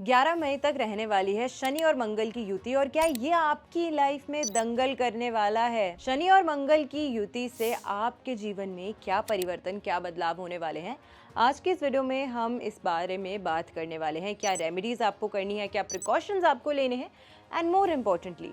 11 मई तक रहने वाली है शनि और मंगल की युति। और क्या ये आपकी लाइफ में दंगल करने वाला है? शनि और मंगल की युति से आपके जीवन में क्या परिवर्तन, क्या बदलाव होने वाले हैं? आज की इस वीडियो में हम इस बारे में बात करने वाले हैं। क्या रेमेडीज आपको करनी है, क्या प्रिकॉशंस आपको लेने हैं, एंड मोर इम्पोर्टेंटली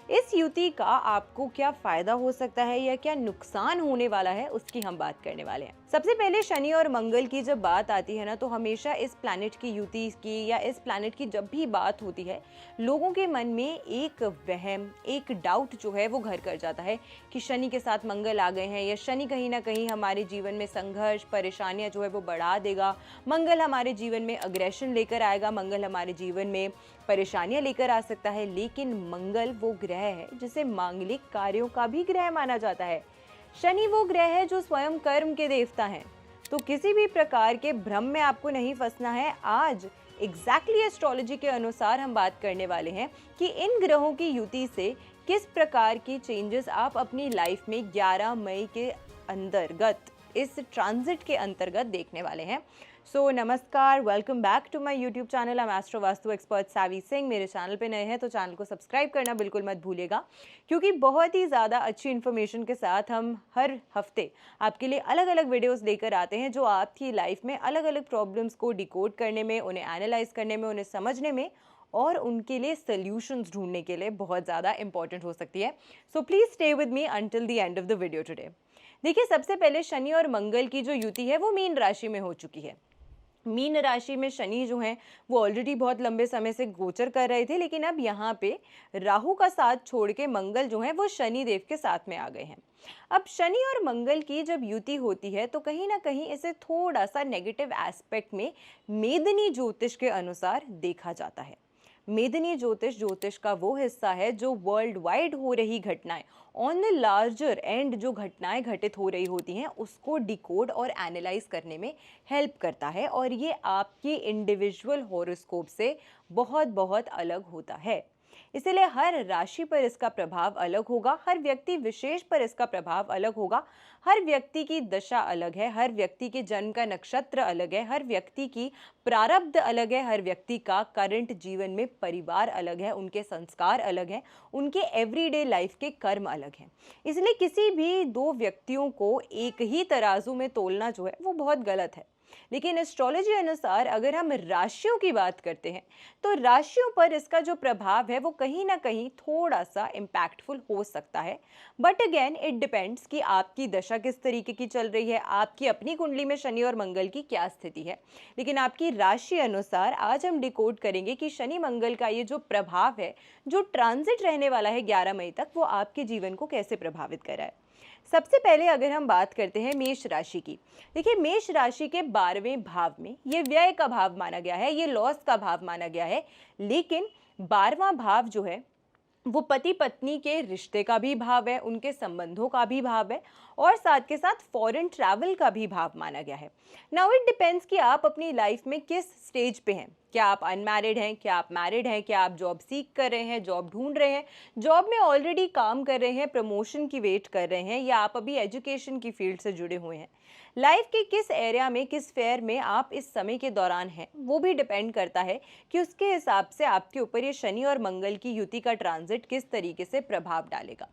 इस युति का आपको क्या फायदा हो सकता है या क्या नुकसान होने वाला है, उसकी हम बात करने वाले हैं। सबसे पहले शनि और मंगल की जब बात आती है ना, तो हमेशा इस प्लैनेट की युति की या इस प्लैनेट की जब भी बात होती है, लोगों के मन में एक वहम, एक डाउट जो है वो घर कर जाता है कि शनि के साथ मंगल आ गए हैं या शनि कहीं ना कहीं हमारे जीवन में संघर्ष, परेशानियां जो है वो बढ़ा देगा। मंगल हमारे जीवन में अग्रेशन लेकर आएगा, मंगल हमारे जीवन में परेशानियां लेकर आ सकता है। लेकिन मंगल वो ग्रह है जिसे मांगलिक कार्यों का भी ग्रह माना जाता है। शनि वो ग्रह है जो स्वयं कर्म के देवता हैं। तो किसी भी प्रकार के भ्रम में आपको नहीं फंसना है। आज एग्जैक्टली एस्ट्रोलॉजी के अनुसार हम बात करने वाले हैं कि इन ग्रहों की युति से किस प्रकार की चेंजेस आप अपनी लाइफ में 11 मई के अंतर्गत, इस ट्रांजिट के अंतर्गत देखने वाले हैं। सो नमस्कार, welcome back to my YouTube channel. I am astro vastu expert Savi Singh. मेरे चैनल पे नए हैं तो चैनल को सब्सक्राइब करना बिल्कुल मत भूलिएगा, क्योंकि बहुत ही ज़्यादा अच्छी इन्फॉर्मेशन के साथ हम हर हफ्ते आपके लिए अलग अलग वीडियोस लेकर आते हैं, जो आपकी लाइफ में अलग अलग प्रॉब्लम्स को डिकोड करने में, उन्हें एनालाइज करने में, उन्हें समझने में और उनके लिए सॉल्यूशंस ढूंढने के लिए बहुत ज़्यादा इंपॉर्टेंट हो सकती है। So please stay with me until the end of the video today. देखिए, सबसे पहले शनि और मंगल की जो युति है वो मीन राशि में हो चुकी है। मीन राशि में शनि जो हैं वो ऑलरेडी बहुत लंबे समय से गोचर कर रहे थे, लेकिन अब यहाँ पे राहु का साथ छोड़ के मंगल जो हैं वो शनि देव के साथ में आ गए हैं। अब शनि और मंगल की जब युति होती है तो कहीं ना कहीं इसे थोड़ा सा नेगेटिव एस्पेक्ट में मेदिनी ज्योतिष के अनुसार देखा जाता है। मेदिनी ज्योतिष ज्योतिष का वो हिस्सा है जो वर्ल्ड वाइड हो रही घटनाएं, ऑन द लार्जर एंड जो घटनाएं घटित हो रही होती हैं, उसको डिकोड और एनालाइज करने में हेल्प करता है। और ये आपकी इंडिविजुअल हॉरोस्कोप से बहुत बहुत अलग होता है। इसीलिए हर राशि पर इसका प्रभाव अलग होगा, हर व्यक्ति विशेष पर इसका प्रभाव अलग होगा। हर व्यक्ति की दशा अलग है, हर व्यक्ति के जन्म का नक्षत्र अलग है, हर व्यक्ति की प्रारब्ध अलग है, हर व्यक्ति का करंट जीवन में परिवार अलग है, उनके संस्कार अलग हैं, उनके एवरीडे लाइफ के कर्म अलग हैं। इसलिए किसी भी दो व्यक्तियों को एक ही तराजू में तोलना जो है वो बहुत गलत है। लेकिन एस्ट्रोलॉजी अनुसार अगर हम राशियों की बात करते हैं तो राशियों पर इसका जो प्रभाव है वो कहीं ना कहीं थोड़ा सा इम्पैक्टफुल हो सकता है। बट अगेन इट डिपेंड्स कि आपकी दशा किस तरीके की चल रही है, आपकी अपनी कुंडली में शनि और मंगल की क्या स्थिति है। लेकिन आपकी राशि अनुसार आज हम डिकोड करेंगे कि शनि मंगल का ये जो प्रभाव है, जो ट्रांजिट रहने वाला है 11 मई तक, वो आपके जीवन को कैसे प्रभावित कर रहा है। सबसे पहले अगर हम बात करते हैं मेष राशि की। देखिए, मेष राशि के 12वें भाव में ये व्यय का भाव माना गया है, ये लॉस का भाव माना गया है। लेकिन 12वां भाव जो है वो पति पत्नी के रिश्ते का भी भाव है, उनके संबंधों का भी भाव है और साथ के साथ फॉरेन ट्रैवल का भी भाव माना गया है। नाउ इट डिपेंड्स कि आप अपनी लाइफ में किस स्टेज पे हैं। क्या आप अनमैरिड हैं, क्या आप मैरिड हैं, क्या आप जॉब सीख कर रहे हैं, जॉब ढूंढ रहे हैं, जॉब में ऑलरेडी काम कर रहे हैं, प्रमोशन की वेट कर रहे हैं, या आप अभी एजुकेशन की फील्ड से जुड़े हुए हैं। लाइफ के किस एरिया में, किस फेयर में आप इस समय के दौरान हैं, वो भी डिपेंड करता है कि उसके हिसाब से आपके ऊपर ये शनि और मंगल की युति का ट्रांजिट किस तरीके से प्रभाव डालेगा।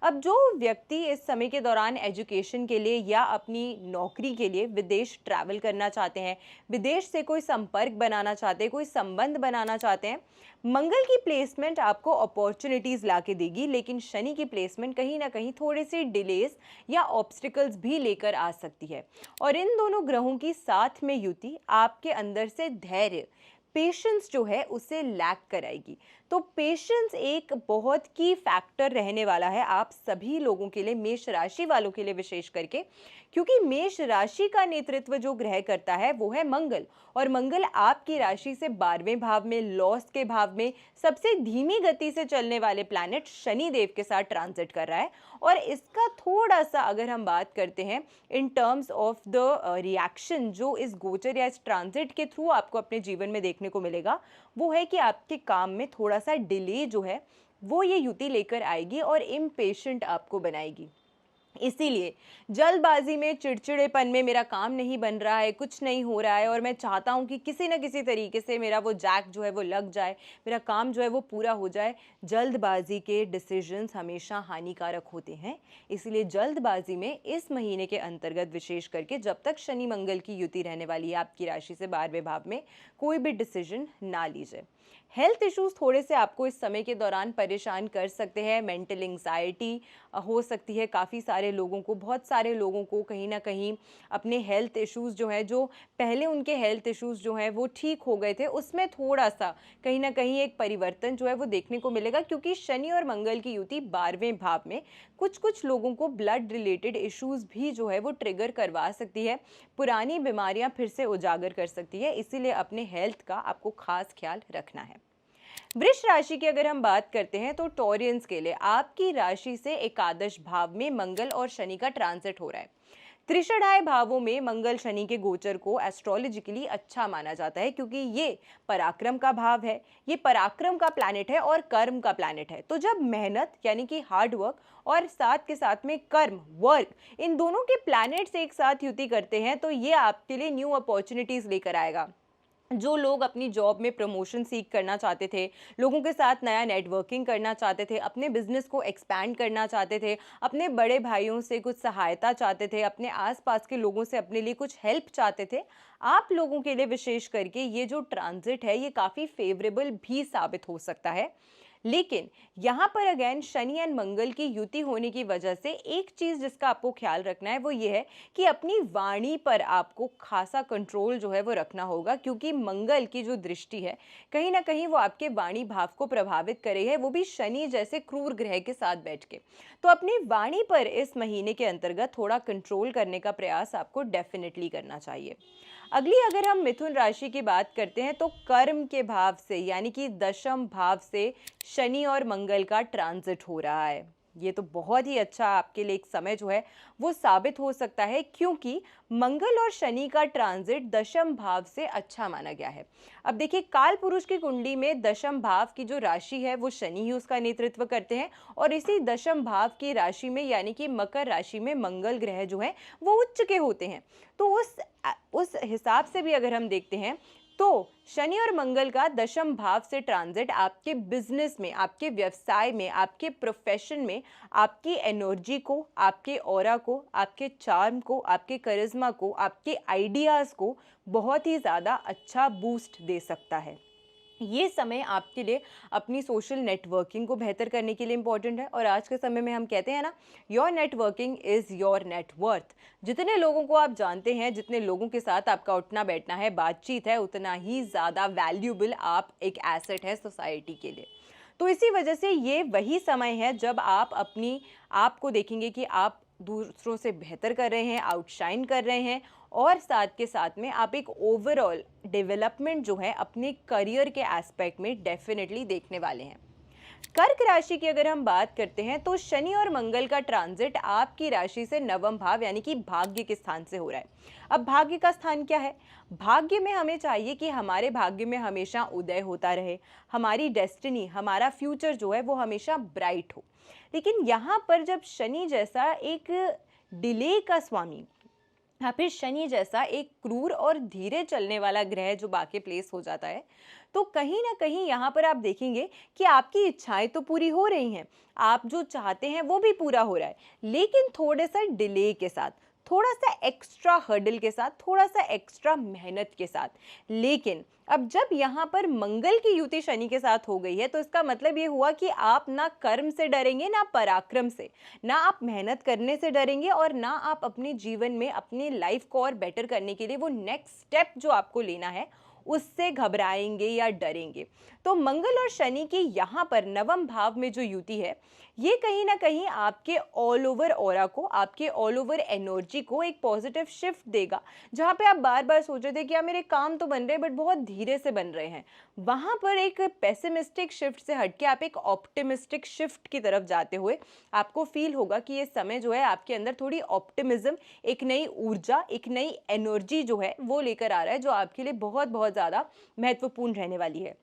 अब जो व्यक्ति इस समय के दौरान एजुकेशन के लिए या अपनी नौकरी के लिए विदेश ट्रैवल करना चाहते हैं, विदेश से कोई संपर्क बनाना चाहते हैं, कोई संबंध बनाना चाहते हैं, मंगल की प्लेसमेंट आपको अपॉर्चुनिटीज़ ला के देगी। लेकिन शनि की प्लेसमेंट कहीं ना कहीं थोड़ी सी डिलेज या ऑब्स्टिकल्स भी लेकर आ सकती है। और इन दोनों ग्रहों की साथ में युति आपके अंदर से धैर्य, पेशेंस जो है उसे लैक कराएगी। तो पेशेंस एक बहुत की फैक्टर रहने वाला है आप सभी लोगों के लिए, मेष राशि वालों के लिए विशेष करके, क्योंकि मेष राशि का नेतृत्व जो ग्रह करता है वो है मंगल। और मंगल आपकी राशि से 12वें भाव में, लॉस के भाव में, सबसे धीमी गति से चलने वाले प्लैनेट शनि देव के साथ ट्रांजिट कर रहा है। और इसका थोड़ा सा अगर हम बात करते हैं in terms of the reaction जो इस गोचर या इस ट्रांजिट के थ्रू आपको अपने जीवन में देखने को मिलेगा, वो है कि आपके काम में थोड़ा सा डिले जो है वो ये युति लेकर आएगी और इम्पेशेंट आपको बनाएगी। इसीलिए जल्दबाजी में, चिड़चिड़ेपन में मेरा काम नहीं बन रहा है, कुछ नहीं हो रहा है और मैं चाहता हूँ कि किसी न किसी तरीके से मेरा वो जैक जो है वो लग जाए, मेरा काम जो है वो पूरा हो जाए। जल्दबाजी के डिसीजंस हमेशा हानिकारक होते हैं। इसलिए जल्दबाजी में इस महीने के अंतर्गत विशेष करके जब तक शनि मंगल की युति रहने वाली है आपकी राशि से 12वें भाव में, कोई भी डिसीजन ना लीजिए। हेल्थ इश्यूज थोड़े से आपको इस समय के दौरान परेशान कर सकते हैं। मेंटल एंग्जाइटी हो सकती है काफ़ी सारे लोगों को, बहुत सारे लोगों को कहीं ना कहीं अपने हेल्थ इश्यूज जो है, जो पहले उनके हेल्थ इश्यूज जो हैं वो ठीक हो गए थे, उसमें थोड़ा सा कहीं ना कहीं एक परिवर्तन जो है वो देखने को मिलेगा, क्योंकि शनि और मंगल की युति 12वें भाव में कुछ कुछ लोगों को ब्लड रिलेटेड इश्यूज भी जो है वो ट्रिगर करवा सकती है, पुरानी बीमारियां फिर से उजागर कर सकती है। इसीलिए अपने हेल्थ का आपको खास ख्याल रखना है। वृष राशि की अगर हम बात करते हैं तो टॉरियंस के लिए आपकी राशि से एकादश भाव में मंगल और शनि का ट्रांजिट हो रहा है। त्रिषाढ़ाय भावों में मंगल शनि के गोचर को एस्ट्रोलॉजिकली अच्छा माना जाता है, क्योंकि ये पराक्रम का भाव है, ये पराक्रम का प्लैनेट है और कर्म का प्लैनेट है। तो जब मेहनत यानी कि हार्ड वर्क और साथ के साथ में कर्म वर्क, इन दोनों के प्लैनेट्स एक साथ युति करते हैं तो ये आपके लिए न्यू अपॉर्चुनिटीज लेकर आएगा। जो लोग अपनी जॉब में प्रमोशन सीख करना चाहते थे, लोगों के साथ नया नेटवर्किंग करना चाहते थे, अपने बिजनेस को एक्सपैंड करना चाहते थे, अपने बड़े भाइयों से कुछ सहायता चाहते थे, अपने आसपास के लोगों से अपने लिए कुछ हेल्प चाहते थे, आप लोगों के लिए विशेष करके ये जो ट्रांजिट है ये काफ़ी फेवरेबल भी साबित हो सकता है। लेकिन यहाँ पर अगेन शनि एंड मंगल की युति होने की वजह से एक चीज़ जिसका आपको ख्याल रखना है वो ये है कि अपनी वाणी पर आपको खासा कंट्रोल जो है वो रखना होगा, क्योंकि मंगल की जो दृष्टि है कहीं ना कहीं वो आपके वाणी भाव को प्रभावित करे है, वो भी शनि जैसे क्रूर ग्रह के साथ बैठ के। तो अपनी वाणी पर इस महीने के अंतर्गत थोड़ा कंट्रोल करने का प्रयास आपको डेफिनेटली करना चाहिए। अगली अगर हम मिथुन राशि की बात करते हैं तो कर्म के भाव से यानी कि दशम भाव से शनि और मंगल का ट्रांजिट हो रहा है। ये तो बहुत ही अच्छा आपके लिए एक समय जो है वो साबित हो सकता है, क्योंकि मंगल और शनि का ट्रांजिट दशम भाव से अच्छा माना गया है। अब देखिए, काल पुरुष की कुंडली में दशम भाव की जो राशि है वो शनि ही उसका नेतृत्व करते हैं, और इसी दशम भाव की राशि में यानी कि मकर राशि में मंगल ग्रह जो है वो उच्च के होते हैं। तो उस हिसाब से भी अगर हम देखते हैं तो शनि और मंगल का दशम भाव से ट्रांजिट आपके बिजनेस में, आपके व्यवसाय में, आपके प्रोफेशन में आपकी एनर्जी को, आपके ऑरा को, आपके चार्म को, आपके करिश्मा को, आपके आइडियाज़ को बहुत ही ज़्यादा अच्छा बूस्ट दे सकता है। ये समय आपके लिए अपनी सोशल नेटवर्किंग को बेहतर करने के लिए इम्पॉर्टेंट है, और आज के समय में हम कहते हैं ना, your networking is your net worth. जितने लोगों को आप जानते हैं, जितने लोगों के साथ आपका उठना बैठना है, बातचीत है, उतना ही ज़्यादा वैल्यूबल आप एक एसेट है सोसाइटी के लिए। तो इसी वजह से ये वही समय है जब आप अपनी आप को देखेंगे कि आप दूसरों से बेहतर कर रहे हैं, आउटशाइन कर रहे हैं, और साथ के साथ में आप एक ओवरऑल डेवलपमेंट जो है अपने करियर के एस्पेक्ट में डेफिनेटली देखने वाले हैं। कर्क राशि की अगर हम बात करते हैं तो शनि और मंगल का ट्रांजिट आपकी राशि से नवम भाव यानी कि भाग्य के स्थान से हो रहा है। अब भाग्य का स्थान क्या है? भाग्य में हमें चाहिए कि हमारे भाग्य में हमेशा उदय होता रहे, हमारी डेस्टिनी, हमारा फ्यूचर जो है वो हमेशा ब्राइट हो। लेकिन यहाँ पर जब शनि जैसा एक डिले का स्वामी या फिर शनि जैसा एक क्रूर और धीरे चलने वाला ग्रह जो बाकी प्लेस हो जाता है, तो कहीं ना कहीं यहाँ पर आप देखेंगे कि आपकी इच्छाएं तो पूरी हो रही हैं, आप जो चाहते हैं वो भी पूरा हो रहा है, लेकिन थोड़े सा डिले के साथ, थोड़ा सा एक्स्ट्रा हर्डल के साथ, थोड़ा सा एक्स्ट्रा मेहनत के साथ। लेकिन अब जब यहाँ पर मंगल की युति शनि के साथ हो गई है तो इसका मतलब ये हुआ कि आप ना कर्म से डरेंगे, ना पराक्रम से, ना आप मेहनत करने से डरेंगे, और ना आप अपने जीवन में अपनी लाइफ को और बेटर करने के लिए वो नेक्स्ट स्टेप जो आपको लेना है उससे घबराएंगे या डरेंगे। तो मंगल और शनि की यहाँ पर नवम भाव में जो युति है ये कहीं ना कहीं आपके ऑल ओवर ऑरा को, आपके ऑल ओवर एनर्जी को एक पॉजिटिव शिफ्ट देगा। जहाँ पे आप बार बार सोच रहे थे कि यार मेरे काम तो बन रहे हैं बट बहुत धीरे से बन रहे हैं, वहाँ पर एक पेसिमिस्टिक शिफ्ट से हटके आप एक ऑप्टिमिस्टिक शिफ्ट की तरफ जाते हुए आपको फील होगा कि ये समय जो है आपके अंदर थोड़ी ऑप्टिमिज्म, एक नई ऊर्जा, एक नई एनर्जी जो है वो लेकर आ रहा है, जो आपके लिए बहुत बहुत ज़्यादा महत्वपूर्ण रहने वाली है।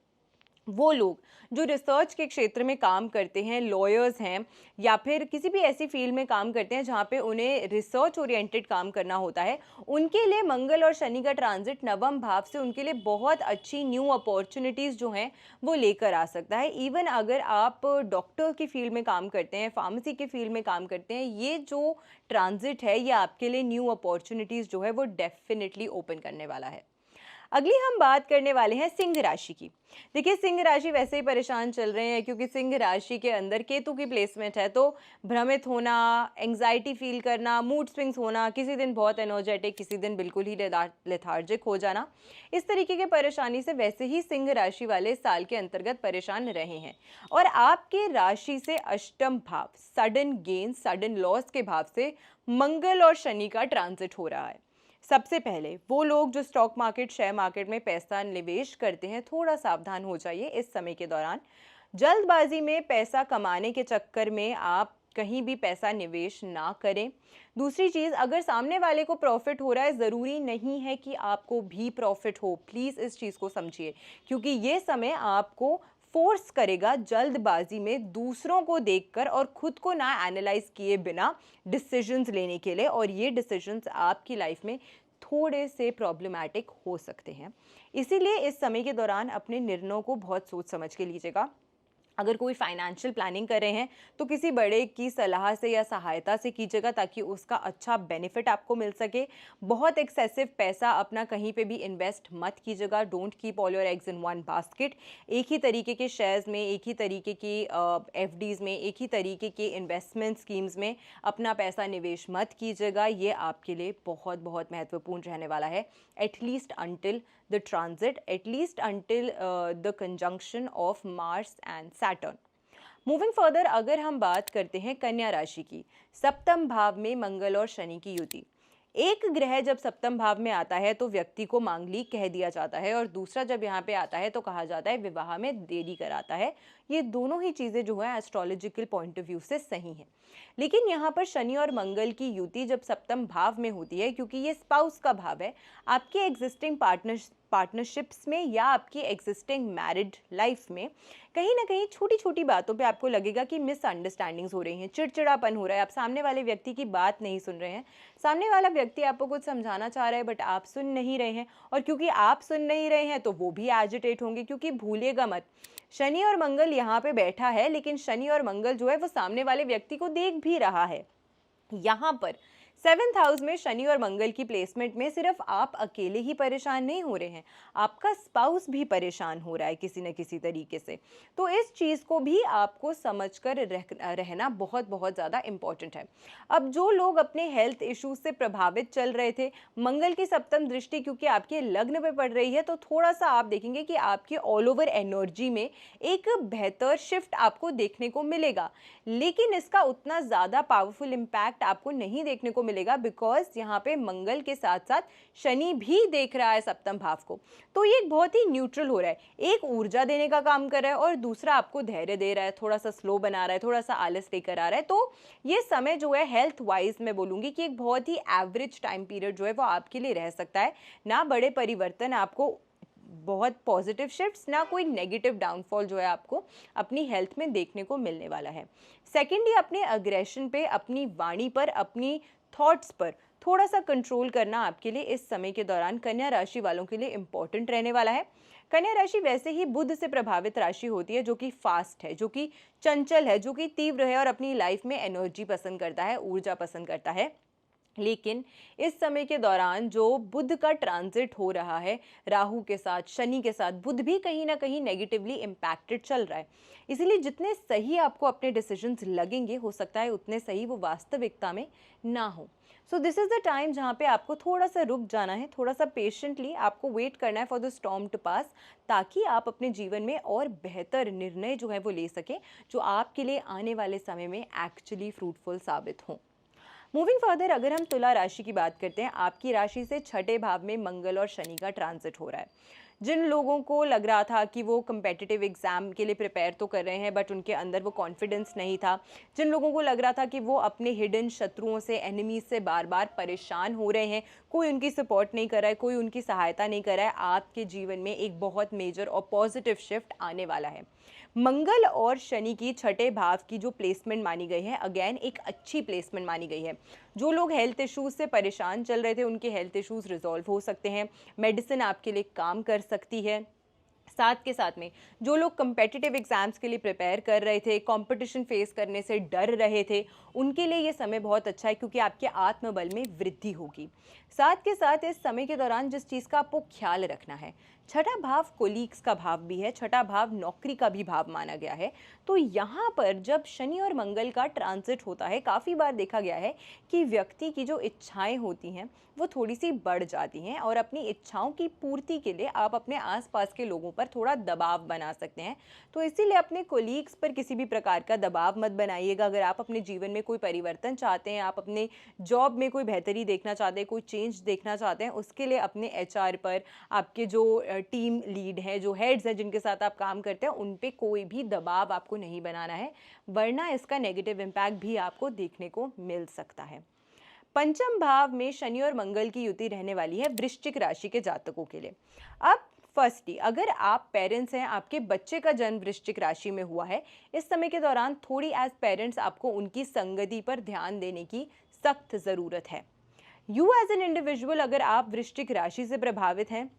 वो लोग जो रिसर्च के क्षेत्र में काम करते हैं, लॉयर्स हैं या फिर किसी भी ऐसी फील्ड में काम करते हैं जहाँ पे उन्हें रिसर्च ओरिएंटेड काम करना होता है, उनके लिए मंगल और शनि का ट्रांजिट नवम भाव से उनके लिए बहुत अच्छी न्यू अपॉर्चुनिटीज़ जो हैं वो लेकर आ सकता है। इवन अगर आप डॉक्टर की फील्ड में काम करते हैं, फार्मेसी के फील्ड में काम करते हैं, ये जो ट्रांजिट है ये आपके लिए न्यू अपॉर्चुनिटीज़ जो है वो डेफिनेटली ओपन करने वाला है। अगली हम बात करने वाले हैं सिंह राशि की। देखिए, सिंह राशि वैसे ही परेशान चल रहे हैं क्योंकि सिंह राशि के अंदर केतु की प्लेसमेंट है, तो भ्रमित होना, एंग्जाइटी फील करना, मूड स्विंग्स होना, किसी दिन बहुत एनर्जेटिक, किसी दिन बिल्कुल ही लेथार्जिक हो जाना, इस तरीके की परेशानी से वैसे ही सिंह राशि वाले साल के अंतर्गत परेशान रहे हैं। और आपके राशि से अष्टम भाव, सडन गेन, सडन लॉस के भाव से मंगल और शनि का ट्रांजिट हो रहा है। सबसे पहले वो लोग जो स्टॉक मार्केट, शेयर मार्केट में पैसा निवेश करते हैं, थोड़ा सावधान हो जाइए इस समय के दौरान। जल्दबाजी में पैसा कमाने के चक्कर में आप कहीं भी पैसा निवेश ना करें। दूसरी चीज़, अगर सामने वाले को प्रॉफिट हो रहा है, ज़रूरी नहीं है कि आपको भी प्रॉफिट हो। प्लीज़ इस चीज़ को समझिए, क्योंकि ये समय आपको फोर्स करेगा जल्दबाजी में दूसरों को देखकर और खुद को ना एनालाइज किए बिना डिसीजंस लेने के लिए, और ये डिसीजंस आपकी लाइफ में थोड़े से प्रॉब्लमैटिक हो सकते हैं। इसीलिए इस समय के दौरान अपने निर्णयों को बहुत सोच समझ के लीजिएगा। अगर कोई फाइनेंशियल प्लानिंग कर रहे हैं तो किसी बड़े की सलाह से या सहायता से कीजिएगा ताकि उसका अच्छा बेनिफिट आपको मिल सके। बहुत एक्सेसिव पैसा अपना कहीं पे भी इन्वेस्ट मत कीजिएगा। Don't keep all your eggs in one basket. एक ही तरीके के शेयर्स में, एक ही तरीके की एफडीज में, एक ही तरीके के इन्वेस्टमेंट स्कीम्स में अपना पैसा निवेश मत कीजिएगा। ये आपके लिए बहुत बहुत महत्वपूर्ण रहने वाला है, at least until the transit, at least until the conjunction of Mars and Saturn. Moving further, अगर हम बात करते हैं कन्या राशि की, सप्तम भाव में मंगल और शनि की युति। एक ग्रह जब सप्तम भाव में आता है तो व्यक्ति को मांगलिक कह दिया जाता है, और दूसरा जब यहाँ पे आता है तो कहा जाता है विवाह में देरी कराता है। ये दोनों ही चीज़ें जो है एस्ट्रोलॉजिकल पॉइंट ऑफ व्यू से सही हैं। लेकिन यहाँ पर शनि और मंगल की युति जब सप्तम भाव में होती है, क्योंकि ये स्पाउस का भाव है, आपके एग्जिस्टिंग पार्टनरशिप्स में या आपकी एग्जिस्टिंग मैरिड लाइफ में कहीं ना कहीं छोटी छोटी बातों पे आपको लगेगा कि मिसअंडरस्टैंडिंग्स हो रही हैं, चिड़चिड़ापन हो रहा है, आप सामने वाले व्यक्ति की बात नहीं सुन रहे हैं, सामने वाला व्यक्ति आपको कुछ समझाना चाह रहा है बट आप सुन नहीं रहे हैं, और क्योंकि आप सुन नहीं रहे हैं तो वो भी एजिटेट होंगे। क्योंकि भूलिएगा मत, शनि और मंगल यहाँ पे बैठा है, लेकिन शनि और मंगल जो है वो सामने वाले व्यक्ति को देख भी रहा है। यहाँ पर 7th हाउस में शनि और मंगल की प्लेसमेंट में सिर्फ आप अकेले ही परेशान नहीं हो रहे हैं, आपका स्पाउस भी परेशान हो रहा है किसी न किसी तरीके से। तो इस चीज़ को भी आपको समझकर रहना बहुत बहुत ज़्यादा इम्पॉर्टेंट है। अब जो लोग अपने हेल्थ इश्यूज से प्रभावित चल रहे थे, मंगल की सप्तम दृष्टि क्योंकि आपके लग्न पे पड़ रही है, तो थोड़ा सा आप देखेंगे कि आपके ऑल ओवर एनर्जी में एक बेहतर शिफ्ट आपको देखने को मिलेगा। लेकिन इसका उतना ज़्यादा पावरफुल इम्पैक्ट आपको नहीं देखने को मिलेगा, बिकॉज यहाँ पे मंगल के साथ साथ शनि भी देख रहा है सप्तम भाव को। तो ये बहुत ही न्यूट्रल हो रहा है, एक ऊर्जा देने का काम कर रहा है और दूसरा आपको धैर्य दे रहा है, थोड़ा सा स्लो बना रहा है, थोड़ा सा आलस लेकर आ रहा है। तो ये समय जो है हेल्थ वाइज मैं बोलूँगी कि एक बहुत ही एवरेज टाइम पीरियड जो है वो आपके लिए रह सकता है। ना बड़े परिवर्तन आपको, बहुत पॉजिटिव शिफ्ट्स, ना कोई नेगेटिव डाउनफॉल जो है आपको अपनी हेल्थ में देखने को मिलने वाला है। सेकेंडली, अपने अग्रेशन पे, अपनी वाणी पर, अपनी थॉट्स पर थोड़ा सा कंट्रोल करना आपके लिए इस समय के दौरान कन्या राशि वालों के लिए इंपॉर्टेंट रहने वाला है। कन्या राशि वैसे ही बुध से प्रभावित राशि होती है, जो कि फास्ट है, जो कि चंचल है, जो कि तीव्र है और अपनी लाइफ में एनर्जी पसंद करता है, ऊर्जा पसंद करता है। लेकिन इस समय के दौरान जो बुध का ट्रांजिट हो रहा है राहु के साथ, शनि के साथ, बुध भी कहीं ना कहीं नेगेटिवली इम्पैक्टेड चल रहा है। इसीलिए जितने सही आपको अपने डिसीजंस लगेंगे, हो सकता है उतने सही वो वास्तविकता में ना हो। So this is the time जहाँ पे आपको थोड़ा सा रुक जाना है, थोड़ा सा पेशेंटली आपको वेट करना है फॉर द स्टॉर्म टू पास, ताकि आप अपने जीवन में और बेहतर निर्णय जो है वो ले सकें, जो आपके लिए आने वाले समय में एक्चुअली फ्रूटफुल साबित हों। मूविंग फर्दर, अगर हम तुला राशि की बात करते हैं, आपकी राशि से छठे भाव में मंगल और शनि का ट्रांजिट हो रहा है। जिन लोगों को लग रहा था कि वो कम्पेटिटिव एग्ज़ाम के लिए प्रिपेयर तो कर रहे हैं बट उनके अंदर वो कॉन्फिडेंस नहीं था, जिन लोगों को लग रहा था कि वो अपने हिडन शत्रुओं से, एनिमीज से बार बार परेशान हो रहे हैं, कोई उनकी सपोर्ट नहीं कर रहा है, कोई उनकी सहायता नहीं कर रहा है, आपके जीवन में एक बहुत मेजर और पॉजिटिव शिफ्ट आने वाला है। मंगल और शनि की छठे भाव की जो प्लेसमेंट मानी गई है, अगेन एक अच्छी प्लेसमेंट मानी गई है। जो लोग हेल्थ इश्यूज से परेशान चल रहे थे उनके हेल्थ इश्यूज रिजॉल्व हो सकते हैं, मेडिसिन आपके लिए काम कर सकती है। साथ के साथ में जो लोग कम्पेटिटिव एग्जाम्स के लिए प्रिपेयर कर रहे थे, कंपटीशन फेस करने से डर रहे थे, उनके लिए ये समय बहुत अच्छा है क्योंकि आपके आत्मबल में वृद्धि होगी। साथ के साथ इस समय के दौरान जिस चीज़ का आपको ख्याल रखना है, छठा भाव कोलीग्स का भाव भी है, छठा भाव नौकरी का भी भाव माना गया है। तो यहाँ पर जब शनि और मंगल का ट्रांजिट होता है, काफ़ी बार देखा गया है कि व्यक्ति की जो इच्छाएं होती हैं वो थोड़ी सी बढ़ जाती हैं और अपनी इच्छाओं की पूर्ति के लिए आप अपने आसपास के लोगों पर थोड़ा दबाव बना सकते हैं। तो इसीलिए अपने कोलीग्स पर किसी भी प्रकार का दबाव मत बनाइएगा। अगर आप अपने जीवन में कोई परिवर्तन चाहते हैं, आप अपने जॉब में कोई बेहतरी देखना चाहते हैं, कोई चेंज देखना चाहते हैं, उसके लिए अपने एचआर पर, आपके जो टीम लीड हैं, जो हेड्स हैं जिनके साथ आप काम करते हैं, उन पे कोई भी दबाव आपको नहीं बनाना है, वरना इसका नेगेटिव इम्पैक्ट भी आपको देखने को मिल सकता है। पंचम भाव में शनि और मंगल की युति रहने वाली है वृश्चिक राशि के जातकों के लिए। अब फर्स्टली अगर आप पेरेंट्स हैं, आपके बच्चे का जन्म वृश्चिक राशि में हुआ है, इस समय के दौरान थोड़ी एज पेरेंट्स आपको उनकी संगति पर ध्यान देने की सख्त ज़रूरत है। यू एज एन इंडिविजुअल अगर आप वृश्चिक राशि से प्रभावित हैं,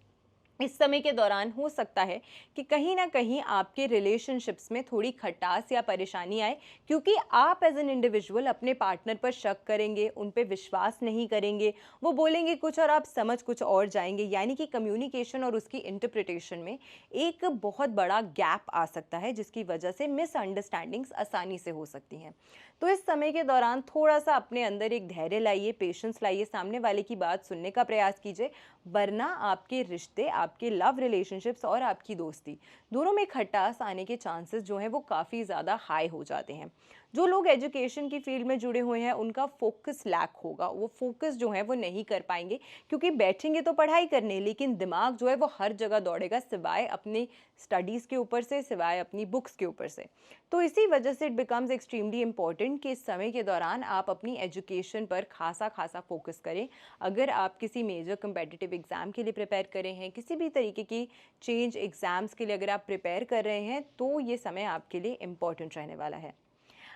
इस समय के दौरान हो सकता है कि कहीं ना कहीं आपके रिलेशनशिप्स में थोड़ी खटास या परेशानी आए, क्योंकि आप एज एन इंडिविजुअल अपने पार्टनर पर शक करेंगे, उन पे विश्वास नहीं करेंगे, वो बोलेंगे कुछ और आप समझ कुछ और जाएंगे, यानी कि कम्युनिकेशन और उसकी इंटरप्रिटेशन में एक बहुत बड़ा गैप आ सकता है, जिसकी वजह से मिसअंडरस्टैंडिंग्स आसानी से हो सकती हैं। तो इस समय के दौरान थोड़ा सा अपने अंदर एक धैर्य लाइए, पेशेंस लाइए, सामने वाले की बात सुनने का प्रयास कीजिए, वरना आपके रिश्ते, आपके लव रिलेशनशिप्स और आपकी दोस्ती दोनों में खटास आने के चांसेस जो हैं वो काफ़ी ज़्यादा हाई हो जाते हैं। जो लोग एजुकेशन की फील्ड में जुड़े हुए हैं उनका फोकस लैक होगा, वो फोकस जो है वो नहीं कर पाएंगे, क्योंकि बैठेंगे तो पढ़ाई करने, लेकिन दिमाग जो है वो हर जगह दौड़ेगा सिवाय अपने स्टडीज़ के ऊपर से, सिवाय अपनी बुक्स के ऊपर से। तो इसी वजह से इट बिकम्स एक्सट्रीमली इम्पॉर्टेंट कि इस समय के दौरान आप अपनी एजुकेशन पर खासा फोकस करें। अगर आप किसी मेजर कम्पेटिटिव एग्ज़ाम के लिए प्रिपेयर कर रहे हैं, किसी भी तरीके की चेंज एग्ज़ाम्स के लिए अगर आप प्रिपेयर कर रहे हैं, तो ये समय आपके लिए इम्पॉर्टेंट रहने वाला है।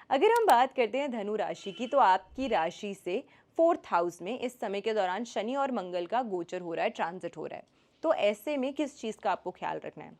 अगर हम बात करते हैं धनु राशि की, तो आपकी राशि से 4th हाउस में इस समय के दौरान शनि और मंगल का गोचर हो रहा है, ट्रांजिट हो रहा है। तो ऐसे में किस चीज़ का आपको ख्याल रखना है?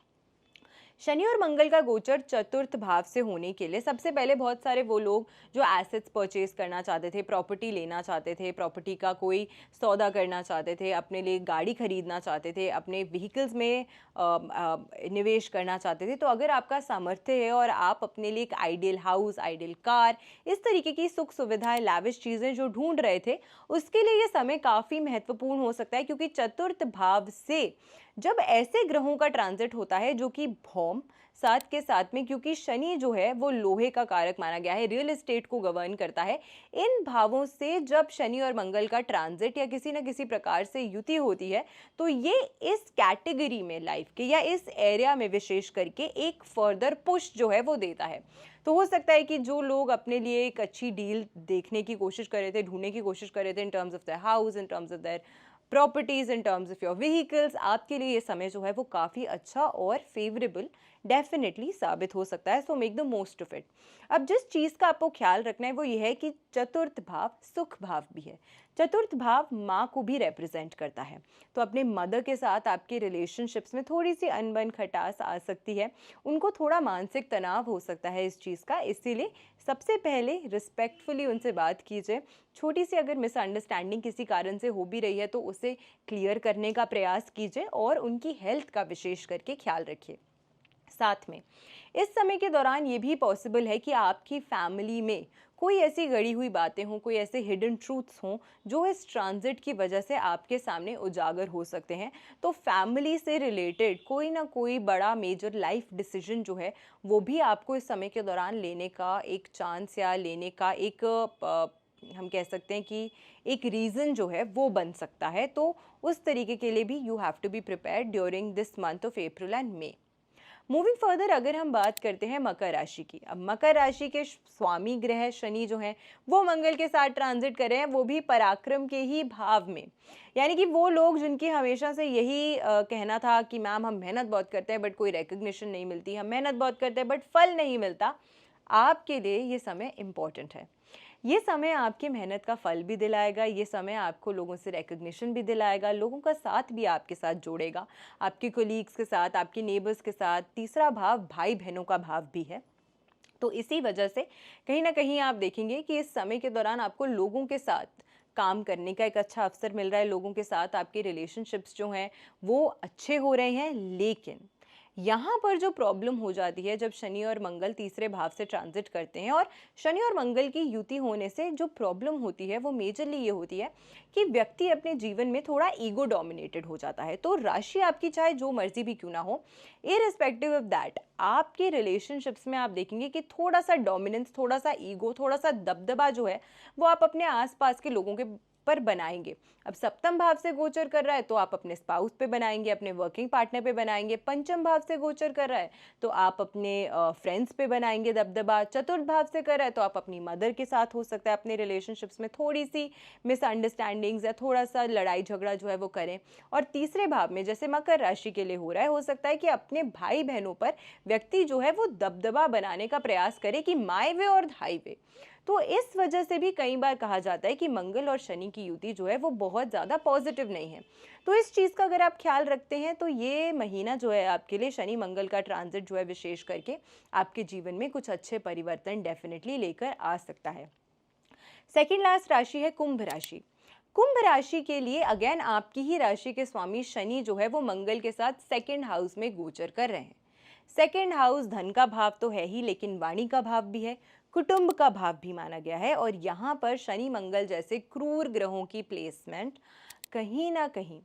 शनि और मंगल का गोचर चतुर्थ भाव से होने के लिए सबसे पहले बहुत सारे वो लोग जो एसेट्स परचेज करना चाहते थे, प्रॉपर्टी लेना चाहते थे, प्रॉपर्टी का कोई सौदा करना चाहते थे, अपने लिए गाड़ी खरीदना चाहते थे, अपने व्हीकल्स में निवेश करना चाहते थे, तो अगर आपका सामर्थ्य है और आप अपने लिए एक आइडियल हाउस, आइडियल कार, इस तरीके की सुख सुविधाएं, लाविश चीज़ें जो ढूंढ रहे थे, उसके लिए ये समय काफ़ी महत्वपूर्ण हो सकता है, क्योंकि चतुर्थ भाव से जब ऐसे ग्रहों का ट्रांजिट होता है जो कि भौम, साथ के साथ में क्योंकि शनि जो है वो लोहे का कारक माना गया है, रियल एस्टेट को गवर्न करता है, इन भावों से जब शनि और मंगल का ट्रांजिट या किसी न किसी प्रकार से युति होती है, तो ये इस कैटेगरी में लाइफ के या इस एरिया में विशेष करके एक फर्दर पुश जो है वो देता है। तो हो सकता है कि जो लोग अपने लिए एक अच्छी डील देखने की कोशिश कर रहे थे, ढूंढने की कोशिश कर रहे थे, in terms of their house, in terms of their properties, in terms of your vehicles, आपके लिए ये समय जो है वो काफ़ी अच्छा और फेवरेबल डेफिनेटली साबित हो सकता है। So make the most of it. अब जिस चीज़ का आपको ख्याल रखना है वो ये है कि चतुर्थ भाव सुख भाव भी है, चतुर्थ भाव माँ को भी रिप्रेजेंट करता है। तो अपने मदर के साथ आपके रिलेशनशिप्स में थोड़ी सी अनबन खटास आ सकती है, उनको थोड़ा मानसिक तनाव हो सकता है इस चीज़ का, इसीलिए सबसे पहले रिस्पेक्टफुली उनसे बात कीजिए। छोटी सी अगर मिसअंडरस्टैंडिंग किसी कारण से हो भी रही है तो उसे क्लियर करने का प्रयास कीजिए और उनकी हेल्थ का विशेष करके ख्याल रखिए। साथ में इस समय के दौरान ये भी पॉसिबल है कि आपकी फैमिली में कोई ऐसी गड़ी हुई बातें हों, कोई ऐसे हिडन ट्रूथ्स हों जो इस ट्रांजिट की वजह से आपके सामने उजागर हो सकते हैं। तो फैमिली से रिलेटेड कोई ना कोई बड़ा मेजर लाइफ डिसीजन जो है वो भी आपको इस समय के दौरान लेने का एक चांस या लेने का एक हम कह सकते हैं कि एक रीज़न जो है वो बन सकता है। तो उस तरीके के लिए भी you have to be prepared during this month of April and May. Moving further अगर हम बात करते हैं मकर राशि की, अब मकर राशि के स्वामी ग्रह शनि जो हैं वो मंगल के साथ ट्रांजिट कर रहे हैं, वो भी पराक्रम के ही भाव में। यानी कि वो लोग जिनकी हमेशा से यही कहना था कि मैम हम मेहनत बहुत करते हैं बट कोई रिकग्निशन नहीं मिलती, हम मेहनत बहुत करते हैं बट फल नहीं मिलता, आपके लिए ये समय इम्पॉर्टेंट है। ये समय आपकी मेहनत का फल भी दिलाएगा, ये समय आपको लोगों से रिकग्निशन भी दिलाएगा, लोगों का साथ भी आपके साथ जोड़ेगा, आपके कोलीग्स के साथ, आपके नेबर्स के साथ। तीसरा भाव भाई बहनों का भाव भी है। तो इसी वजह से कहीं ना कहीं आप देखेंगे कि इस समय के दौरान आपको लोगों के साथ काम करने का एक अच्छा अवसर मिल रहा है, लोगों के साथ आपके रिलेशनशिप्स जो हैं वो अच्छे हो रहे हैं। लेकिन यहाँ पर जो प्रॉब्लम हो जाती है जब शनि और मंगल तीसरे भाव से ट्रांजिट करते हैं, और शनि और मंगल की युति होने से जो प्रॉब्लम होती है वो मेजरली ये होती है कि व्यक्ति अपने जीवन में थोड़ा ईगो डोमिनेटेड हो जाता है। तो राशि आपकी चाहे जो मर्जी भी क्यों ना हो, इररिस्पेक्टिव ऑफ दैट, आपके रिलेशनशिप्स में आप देखेंगे कि थोड़ा सा डोमिनेंस, थोड़ा सा ईगो, थोड़ा सा दबदबा जो है वो आप अपने आसपास के लोगों के पर बनाएंगे। अब सप्तम भाव से गोचर कर रहा है तो आप अपने स्पाउस पे बनाएंगे, अपने वर्किंग पार्टनर पे बनाएंगे। पंचम भाव से गोचर कर रहा है तो आप अपने फ्रेंड्स पे बनाएंगे दबदबा। चतुर्थ भाव से कर रहा है तो आप अपनी मदर के साथ, हो सकता है अपने रिलेशनशिप्स में थोड़ी सी मिसअंडरस्टैंडिंग्स या थोड़ा सा लड़ाई झगड़ा जो है वो करें। और तीसरे भाव में जैसे मकर राशि के लिए हो रहा है, हो सकता है कि अपने भाई बहनों पर व्यक्ति जो है वो दबदबा बनाने का प्रयास करे कि माई वे और हाई वे। तो इस वजह से भी कई बार कहा जाता है कि मंगल और शनि की युति जो है वो बहुत ज़्यादा पॉजिटिव नहीं है। तो इस चीज़ का अगर आप ख्याल रखते हैं तो ये महीना जो है आपके लिए, शनि मंगल का ट्रांजिट जो है विशेष करके आपके जीवन में कुछ अच्छे परिवर्तन डेफिनेटली लेकर आ सकता है। सेकेंड लास्ट राशि है कुंभ राशि। कुंभ राशि के लिए अगेन आपकी ही राशि के स्वामी शनि जो है वो मंगल के साथ सेकेंड हाउस में गोचर कर रहे हैं। सेकेंड हाउस धन का भाव तो है ही, लेकिन वाणी का भाव भी है, कुटुंब का भाव भी माना गया है। और यहाँ पर शनि मंगल जैसे क्रूर ग्रहों की प्लेसमेंट कहीं ना कहीं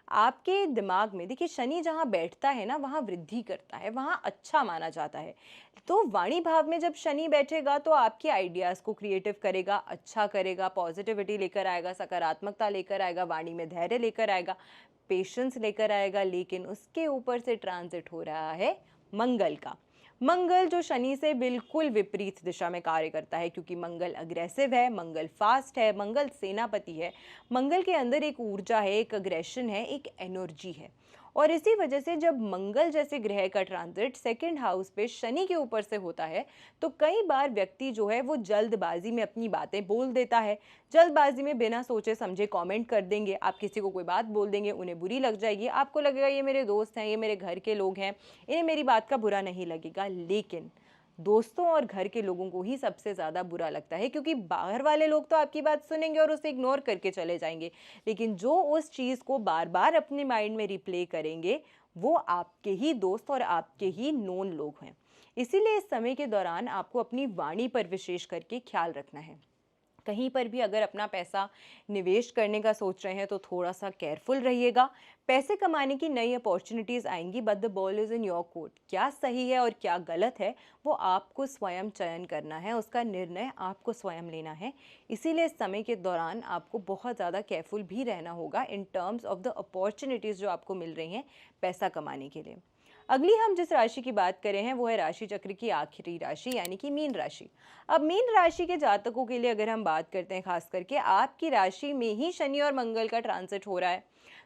आपके दिमाग में, देखिए शनि जहाँ बैठता है ना वहाँ वृद्धि करता है, वहाँ अच्छा माना जाता है। तो वाणी भाव में जब शनि बैठेगा तो आपके आइडियाज़ को क्रिएटिव करेगा, अच्छा करेगा, पॉजिटिविटी लेकर आएगा, सकारात्मकता लेकर आएगा, वाणी में धैर्य लेकर आएगा, पेशेंस लेकर आएगा। लेकिन उसके ऊपर से ट्रांजिट हो रहा है मंगल का। मंगल जो शनि से बिल्कुल विपरीत दिशा में कार्य करता है, क्योंकि मंगल अग्रेसिव है, मंगल फास्ट है, मंगल सेनापति है, मंगल के अंदर एक ऊर्जा है, एक अग्रेशन है, एक एनर्जी है। और इसी वजह से जब मंगल जैसे ग्रह का ट्रांजिट सेकंड हाउस पे शनि के ऊपर से होता है तो कई बार व्यक्ति जो है वो जल्दबाजी में अपनी बातें बोल देता है, जल्दबाजी में बिना सोचे समझे कमेंट कर देंगे। आप किसी को कोई बात बोल देंगे, उन्हें बुरी लग जाएगी, आपको लगेगा ये मेरे दोस्त हैं, ये मेरे घर के लोग हैं, इन्हें मेरी बात का बुरा नहीं लगेगा। लेकिन दोस्तों और घर के लोगों को ही सबसे ज़्यादा बुरा लगता है, क्योंकि बाहर वाले लोग तो आपकी बात सुनेंगे और उसे इग्नोर करके चले जाएंगे, लेकिन जो उस चीज़ को बार बार अपने माइंड में रिप्ले करेंगे वो आपके ही दोस्त और आपके ही नोन लोग हैं। इसीलिए इस समय के दौरान आपको अपनी वाणी पर विशेष करके ख्याल रखना है। कहीं पर भी अगर अपना पैसा निवेश करने का सोच रहे हैं तो थोड़ा सा केयरफुल रहिएगा। पैसे कमाने की नई अपॉर्चुनिटीज़ आएंगी, but the ball is in your court. क्या सही है और क्या गलत है वो आपको स्वयं चयन करना है, उसका निर्णय आपको स्वयं लेना है। इसीलिए इस समय के दौरान आपको बहुत ज़्यादा केयरफुल भी रहना होगा in terms of the opportunities जो आपको मिल रही हैं पैसा कमाने के लिए। अगली हम जिस राशि की बात कर रहे हैं वो है राशि चक्र की आखिरी राशि यानी कि मीन राशि। अब मीन राशि के जातकों के लिए अगर हम बात करते हैं, खास करके आपकी राशि में ही शनि और मंगल का ट्रांजिट हो रहा है,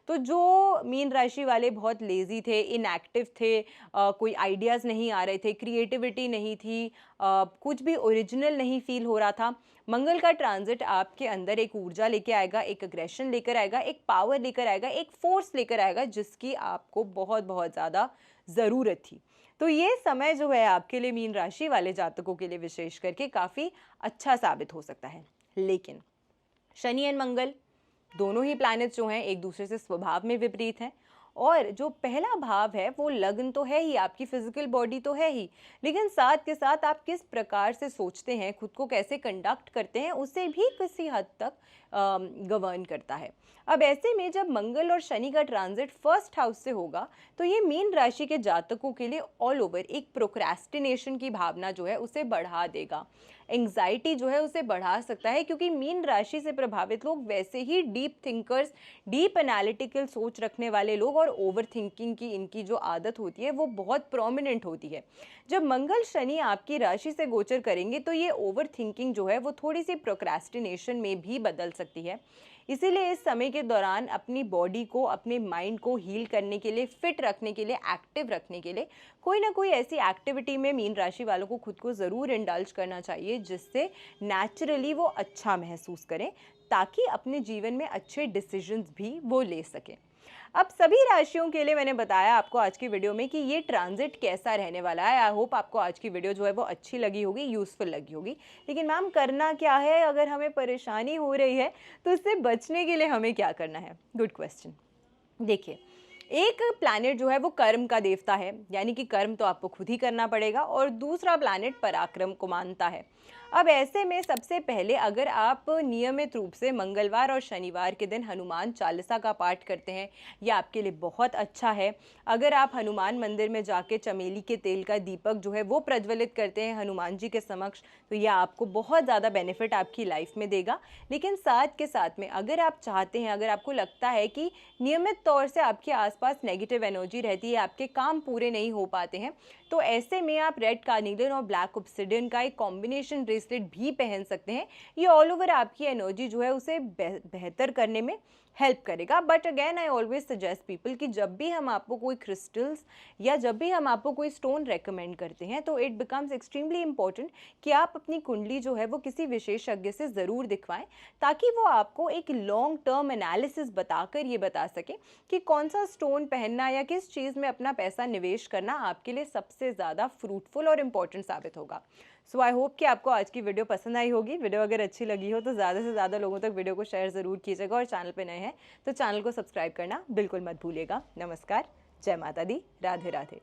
तो जो मीन राशि वाले बहुत लेजी थे, इनएक्टिव थे, कोई आइडियाज़ नहीं आ रहे थे, क्रिएटिविटी नहीं थी, कुछ भी ओरिजिनल नहीं फील हो रहा था, मंगल का ट्रांजिट आपके अंदर एक ऊर्जा लेके आएगा, एक अग्रेशन लेकर आएगा, एक पावर लेकर आएगा, एक फोर्स लेकर आएगा जिसकी आपको बहुत बहुत ज़्यादा ज़रूरत थी। तो ये समय जो है आपके लिए मीन राशि वाले जातकों के लिए विशेष करके काफ़ी अच्छा साबित हो सकता है। लेकिन शनि एंड मंगल दोनों ही प्लैनेट्स जो हैं एक दूसरे से स्वभाव में विपरीत हैं, और जो पहला भाव है वो लग्न तो है ही, आपकी फिजिकल बॉडी तो है ही, लेकिन साथ के साथ आप किस प्रकार से सोचते हैं, खुद को कैसे कंडक्ट करते हैं, उसे भी किसी हद तक गवर्न करता है। अब ऐसे में जब मंगल और शनि का ट्रांजिट फर्स्ट हाउस से होगा तो ये मीन राशि के जातकों के लिए ऑल ओवर एक प्रोक्रेस्टिनेशन की भावना जो है उसे बढ़ा देगा, एंग्जाइटी जो है उसे बढ़ा सकता है, क्योंकि मीन राशि से प्रभावित लोग वैसे ही डीप थिंकर्स, डीप एनालिटिकल सोच रखने वाले लोग और ओवर थिंकिंग की इनकी जो आदत होती है वो बहुत प्रोमिनेंट होती है। जब मंगल शनि आपकी राशि से गोचर करेंगे तो ये ओवर थिंकिंग जो है वो थोड़ी सी प्रोक्रेस्टिनेशन में भी बदल सकती है। इसीलिए इस समय के दौरान अपनी बॉडी को, अपने माइंड को हील करने के लिए, फिट रखने के लिए, एक्टिव रखने के लिए कोई ना कोई ऐसी एक्टिविटी में मीन राशि वालों को खुद को ज़रूर इंडल्ज करना चाहिए जिससे नेचुरली वो अच्छा महसूस करें, ताकि अपने जीवन में अच्छे डिसीजंस भी वो ले सकें। अब सभी राशियों के लिए मैंने बताया आपको आज की वीडियो में कि ये ट्रांजिट कैसा रहने वाला है। आई होप आपको आज की वीडियो जो है वो अच्छी लगी होगी, यूज़फुल लगी होगी। लेकिन मैम करना क्या है, अगर हमें परेशानी हो रही है तो उससे बचने के लिए हमें क्या करना है? Good question. देखिए, एक प्लैनेट जो है वो कर्म का देवता है, यानी कि कर्म तो आपको खुद ही करना पड़ेगा, और दूसरा प्लैनेट पराक्रम को मानता है। अब ऐसे में सबसे पहले अगर आप नियमित रूप से मंगलवार और शनिवार के दिन हनुमान चालीसा का पाठ करते हैं, यह आपके लिए बहुत अच्छा है। अगर आप हनुमान मंदिर में जाके चमेली के तेल का दीपक जो है वो प्रज्वलित करते हैं हनुमान जी के समक्ष, तो यह आपको बहुत ज़्यादा बेनिफिट आपकी लाइफ में देगा। लेकिन साथ के साथ में अगर आप चाहते हैं, अगर आपको लगता है कि नियमित तौर से आपके आसपास नेगेटिव एनर्जी रहती है, आपके काम पूरे नहीं हो पाते हैं, तो ऐसे में आप रेड कार्निलियन और ब्लैक ऑब्सिडियन का एक कॉम्बिनेशन ब्रेसलेट भी पहन सकते हैं। ये ऑल ओवर आपकी एनर्जी जो है उसे बेहतर करने में हेल्प करेगा। But again I always suggest people कि जब भी हम आपको कोई क्रिस्टल्स या जब भी हम आपको कोई स्टोन रेकमेंड करते हैं तो इट बिकम्स एक्सट्रीमली इंपॉर्टेंट कि आप अपनी कुंडली जो है वो किसी विशेषज्ञ से ज़रूर दिखवाएं, ताकि वो आपको एक लॉन्ग टर्म एनालिसिस बताकर ये बता सके कि कौन सा स्टोन पहनना या किस चीज़ में अपना पैसा निवेश करना आपके लिए सबसे ज़्यादा फ्रूटफुल और इम्पॉर्टेंट साबित होगा। सो आई होप कि आपको आज की वीडियो पसंद आई होगी। वीडियो अगर अच्छी लगी हो तो ज़्यादा से ज़्यादा लोगों तक वीडियो को शेयर ज़रूर कीजिएगा, और चैनल पे नए हैं तो चैनल को सब्सक्राइब करना बिल्कुल मत भूलिएगा। नमस्कार, जय माता दी, राधे राधे।